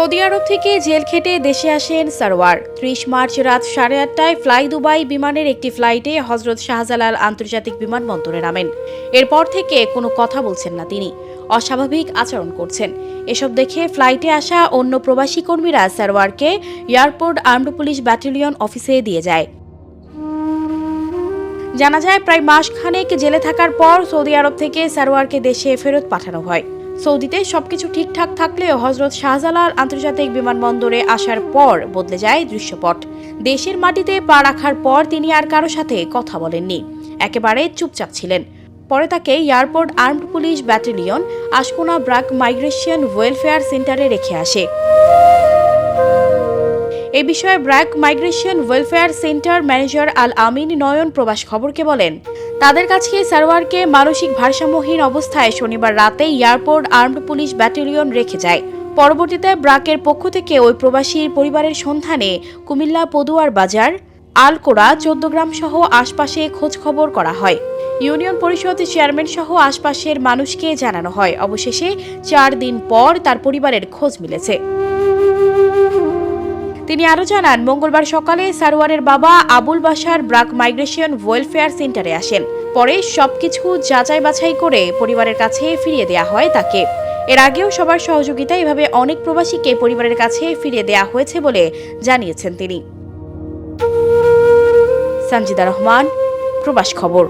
Saudi আরব থেকে jail খেটে দেশে আসেন সারওয়ার। ৩০ মার্চ রাত ৮:৩০টায় ফ্লাই দুবাই বিমানের একটি ফ্লাইটে হজরত শাহজালাল আন্তর্জাতিক বিমানবন্দরে নামেন। এরপর থেকে কোনো কথা বলছেন না তিনি, অস্বাভাবিক আচরণ করছেন। এসব দেখে ফ্লাইটে আসা অন্য প্রবাসী কর্মীরা সারওয়ারকে এয়ারপোর্ট আর্মড পুলিশ ব্যাটালিয়ন অফিসে দিয়ে যায়। জানা যায়, প্রায় মাসখানেক জেলে থাকার পর সৌদি আরব থেকে সারওয়ারকে দেশে ফেরত পাঠানো হয়। সৌদিতে সবকিছু ঠিকঠাক থাকলেও হজরত শাহজালাল আন্তর্জাতিক বিমানবন্দরে আসার পর বদলে যায় দৃশ্যপট। দেশের মাটিতে পা রাখার পর তিনি আর কারো সাথে কথা বলেননি, একেবারে চুপচাপ ছিলেন। পরে তাকে airport armed police battalion Ashkona BRAC migration welfare সেন্টারে রেখে আসে। এই বিষয়ে BRAC migration welfare centre manager Al Amin Nayan প্রবাস খবরকে বলেন, তাদের কাছে সারওয়ারকে মানসিক ভারসাম্যহীন অবস্থায় শনিবার রাতে এয়ারপোর্ট আর্মড পুলিশ ব্যাটালিয়ন রেখে যায়। পরবর্তীতে ব্র্যাকের পক্ষ থেকে ওই প্রবাসীর পরিবারের সন্ধানে কুমিল্লা পদুয়ার বাজার, আলকোড়া, ১৪ গ্রাম সহ আশপাশে খোঁজ খবর করা হয়। ইউনিয়ন পরিষদ চেয়ারম্যান সহ আশপাশের মানুষকে জানানো হয়। অবশেষে ৪ দিন পর তার পরিবারের খোঁজ মিলেছে। তিনি আরও জানান, মঙ্গলবার সকালে সারওয়ারের বাবা আবুল বাশার ব্রাক মাইগ্রেশন ওয়েলফেয়ার সেন্টারে আসেন। পরে সবকিছু যাচাই বাছাই করে পরিবারের কাছে ফিরিয়ে দেওয়া হয় তাকে। এর আগেও সবার সহযোগিতায় এভাবে অনেক প্রবাসীকে পরিবারের কাছে ফিরিয়ে দেওয়া হয়েছে বলে জানিয়েছেন তিনি। সানজিদা রহমান, প্রবাস খবর।